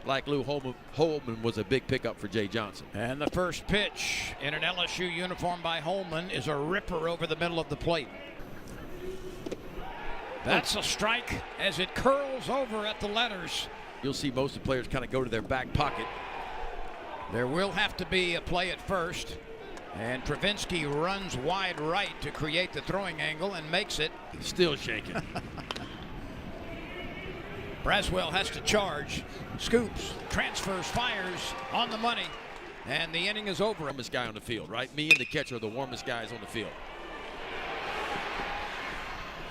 like Lou Holman was a big pickup for Jay Johnson. And the first pitch in an LSU uniform by Holman is a ripper over the middle of the plate. That's a strike as it curls over at the letters. You'll see most of the players kind of go to their back pocket. There will have to be a play at first. And Travinski runs wide right to create the throwing angle and makes it. Still shaking. Braswell has to charge. Scoops, transfers, fires on the money. And the inning is over. Warmest guy on the field, right? Me and the catcher are the warmest guys on the field.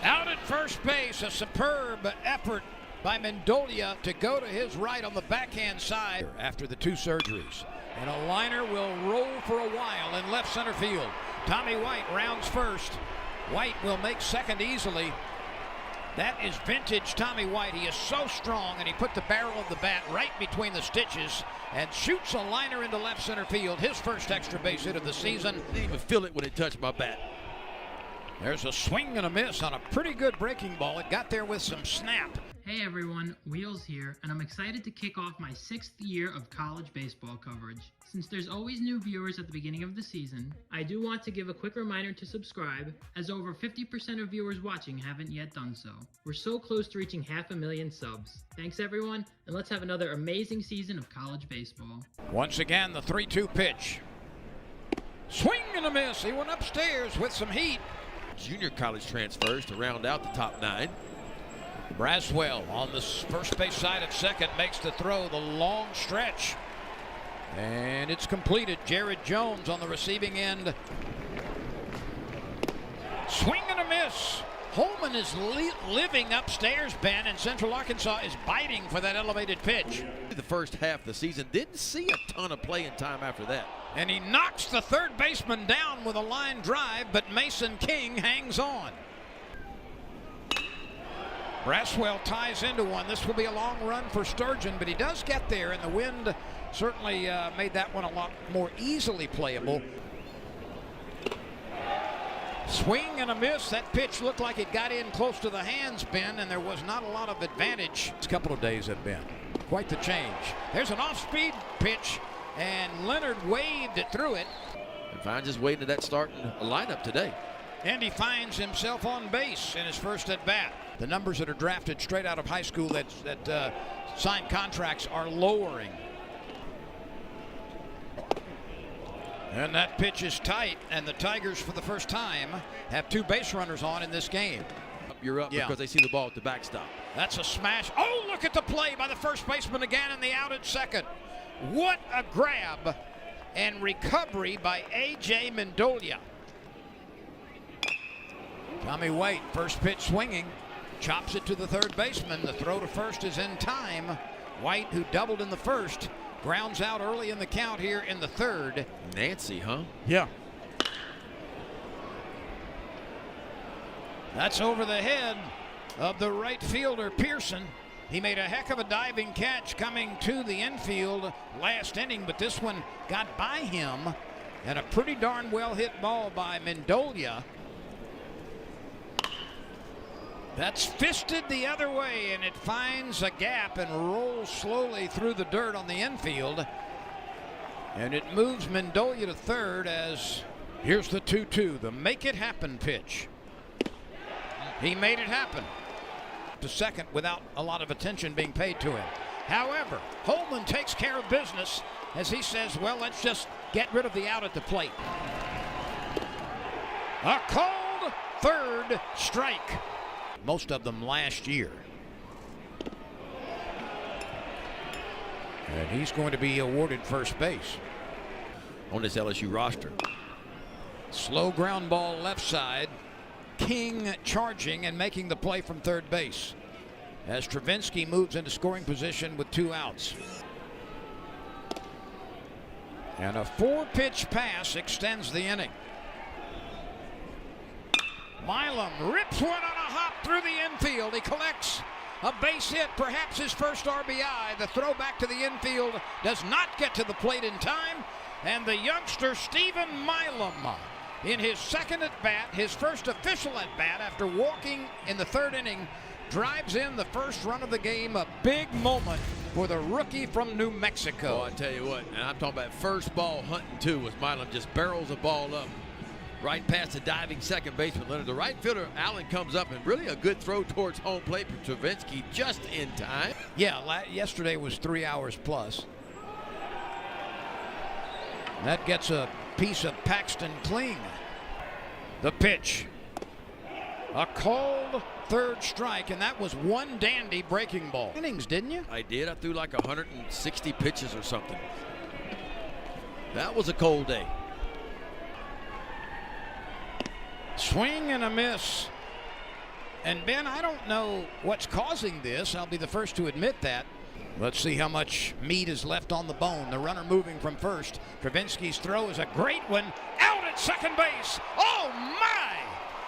Out at first base, a superb effort by Mendolia to go to his right on the backhand side after the 2 surgeries. And a liner will roll for a while in left center field. Tommy White rounds first. White will make second easily. That is vintage Tommy White. He is so strong, and he put the barrel of the bat right between the stitches and shoots a liner into left center field. His first extra base hit of the season. I didn't even feel it when it touched my bat. There's a swing and a miss on a pretty good breaking ball. It got there with some snap. Hey everyone, Wheels here, and I'm excited to kick off my 6th year of college baseball coverage. Since there's always new viewers at the beginning of the season, I do want to give a quick reminder to subscribe, as over 50% of viewers watching haven't yet done so. We're so close to reaching 500,000 subs. Thanks everyone, and let's have another amazing season of college baseball. Once again, the 3-2 pitch. Swing and a miss. He went upstairs with some heat. Junior college transfers to round out the top 9. Braswell on the first base side at second makes the throw, the long stretch. And it's completed. Jared Jones on the receiving end. Swing and a miss. Holman is living upstairs, Ben, and Central Arkansas is biting for that elevated pitch. The first half of the season, didn't see a ton of playing time after that. And he knocks the third baseman down with a line drive, but Mason King hangs on. Braswell ties into one. This will be a long run for Sturgeon, but he does get there, and the wind certainly made that one a lot more easily playable. Swing and a miss. That pitch looked like it got in close to the hands, Ben, and there was not a lot of advantage. This couple of days have been quite the change. There's an off-speed pitch, and Leonard waved it through it. And finds his way into that starting lineup today. And he finds himself on base in his first at bat. The numbers that are drafted straight out of high school that signed contracts are lowering. And that pitch is tight, and the Tigers for the first time have 2 base runners on in this game. You're up because they see the ball at the backstop. That's a smash. Oh, look at the play by the first baseman again, and the out at second. What a grab and recovery by A.J. Mendolia. Tommy White, first pitch swinging, chops it to the third baseman. The throw to first is in time. White, who doubled in the first, grounds out early in the count here in the third. Nancy, huh? Yeah. That's over the head of the right fielder, Pearson. He made a heck of a diving catch coming to the infield last inning, but this one got by him, and a pretty darn well hit ball by Mendolia. That's fisted the other way, and it finds a gap and rolls slowly through the dirt on the infield. And it moves Mendolia to third as here's the 2-2, the make it happen pitch. He made it happen to second without a lot of attention being paid to him. However, Holman takes care of business as he says, well, let's just get rid of the out at the plate. A called third strike. Most of them last year. And he's going to be awarded first base on this LSU roster. Slow ground ball left side. King charging and making the play from third base as Travinski moves into scoring position with 2 outs. And a 4-pitch pass extends the inning. Milam rips one on a hop through the infield. He collects a base hit, perhaps his first RBI. The throw back to the infield does not get to the plate in time. And the youngster Stephen Milam, in his second at bat, his first official at bat after walking in the third inning, drives in the first run of the game. A big moment for the rookie from New Mexico. Oh, I tell you what, and I'm talking about first ball hunting too, was Milam just barrels the ball up right past the diving second baseman Leonard. The right fielder Allen comes up, and really a good throw towards home plate for Travinsky just in time. Yeah, yesterday was 3 hours plus. That gets a piece of Paxton Kling. The pitch. A called third strike, and that was one dandy breaking ball. Innings, didn't you? I did. I threw like 160 pitches or something. That was a cold day. Swing and a miss. And Ben, I don't know what's causing this. I'll be the first to admit that. Let's see how much meat is left on the bone. The runner moving from first. Travinsky's throw is a great one. Out at second base. Oh my!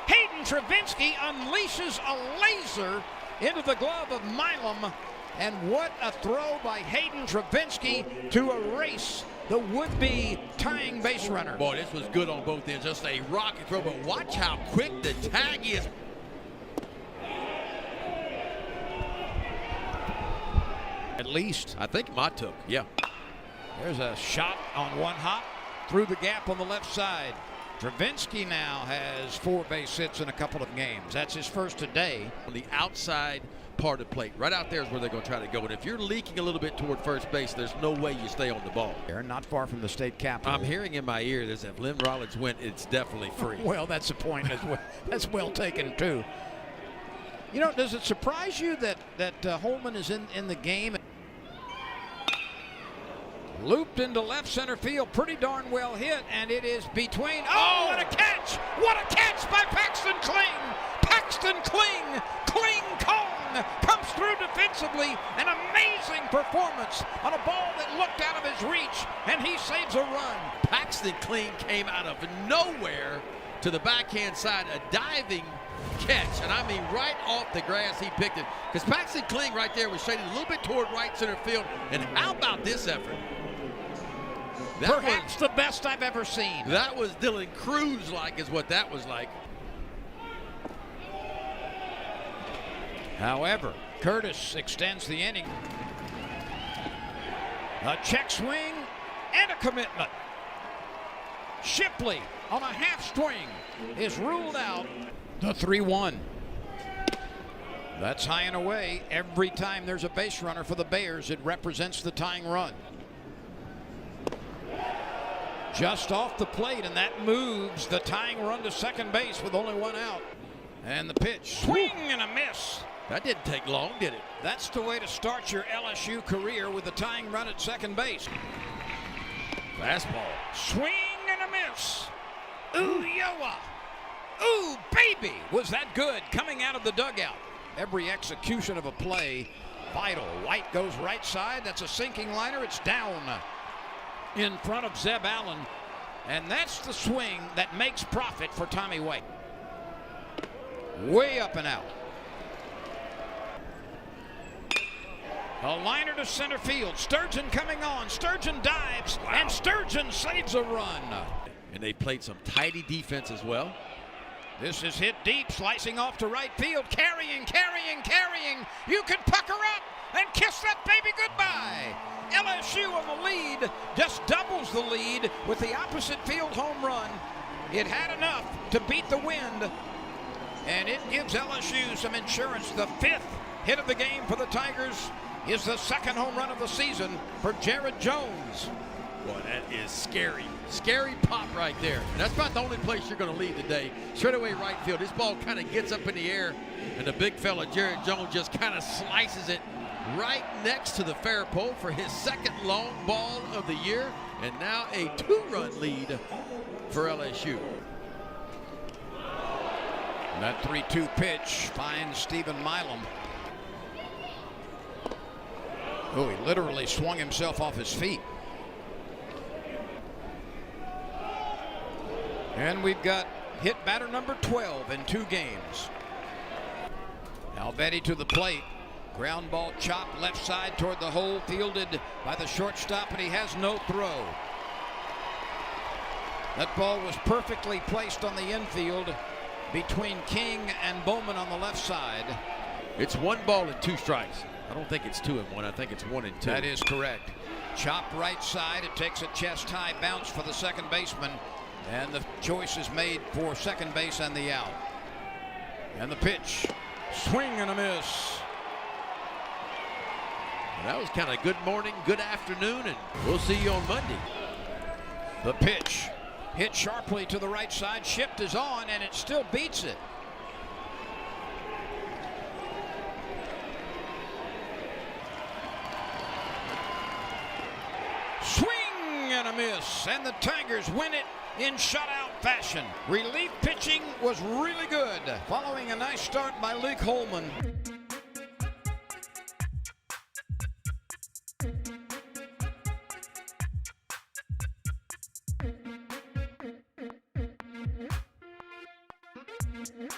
Hayden Travinsky unleashes a laser into the glove of Milam. And what a throw by Hayden Travinsky to erase the would-be tying base runner. Boy, this was good on both ends. Just a rocket throw, but watch how quick the tag is. At least. I think Ma took, yeah. There's a shot on one hop through the gap on the left side. Travinsky now has 4 base hits in a couple of games. That's his first today. On the outside part of the plate, right out there is where they're going to try to go. And if you're leaking a little bit toward first base, there's no way you stay on the ball. They're not far from the state capitol. I'm hearing in my ear that if Lynn Rollins went, it's definitely free. Well, that's the point as well. That's well taken, too. You know, does it surprise you that Holman is in the game? Looped into left center field, pretty darn well hit, and it is between. Oh, what a catch! What a catch by Paxton Kling! Paxton Kling! Kling Kong comes through defensively. An amazing performance on a ball that looked out of his reach, and he saves a run. Paxton Kling came out of nowhere to the backhand side, a diving catch, and I mean right off the grass he picked it. Because Paxton Kling right there was shaded a little bit toward right center field, and how about this effort? Perhaps the best I've ever seen. That was Dylan Cruz-like is what that was like. However, Curtis extends the inning. A check swing and a commitment. Shipley on a half swing is ruled out. The 3-1. That's high and away. Every time there's a base runner for the Bears, it represents the tying run. Just off the plate, and that moves the tying run to second base with only 1 out. And the pitch, swing and a miss. That didn't take long, did it? That's the way to start your LSU career, with the tying run at second base. Fastball. Swing and a miss. Ooh, Yoa. Ooh, baby. Was that good coming out of the dugout? Every execution of a play, vital. White goes right side. That's a sinking liner. It's down in front of Zeb Allen. And that's the swing that makes profit for Tommy White. Way up and out. A liner to center field. Sturgeon coming on. Sturgeon dives, wow, and Sturgeon saves a run. And they played some tidy defense as well. This is hit deep, slicing off to right field. Carrying. You can pucker up and kiss that baby goodbye. LSU on the lead, just doubles the lead with the opposite field home run. It had enough to beat the wind, and it gives LSU some insurance. The 5th hit of the game for the Tigers is the 2nd home run of the season for Jared Jones. Boy, that is scary. Scary pop right there. And that's about the only place you're going to lead today. Straight away right field. This ball kind of gets up in the air, and the big fella, Jared Jones, just kind of slices it right next to the fair pole for his 2nd long ball of the year. And now a 2-run lead for LSU. And that 3-2 pitch finds Stephen Milam. Oh, he literally swung himself off his feet. And we've got hit batter number 12 in 2 games. Alvetti to the plate. Ground ball chopped left side toward the hole, fielded by the shortstop, and he has no throw. That ball was perfectly placed on the infield between King and Bowman on the left side. It's 1 ball and 2 strikes. I don't think it's 2-1. I think it's 1-2. That is correct. Chop right side. It takes a chest high bounce for the second baseman. And the choice is made for second base and the out. And the pitch. Swing and a miss. That was kind of good morning, good afternoon, and we'll see you on Monday. The pitch hit sharply to the right side. Shift is on, and it still beats it. Swing and a miss, and the Tigers win it in shutout fashion. Relief pitching was really good, following a nice start by Luke Holman. Yeah.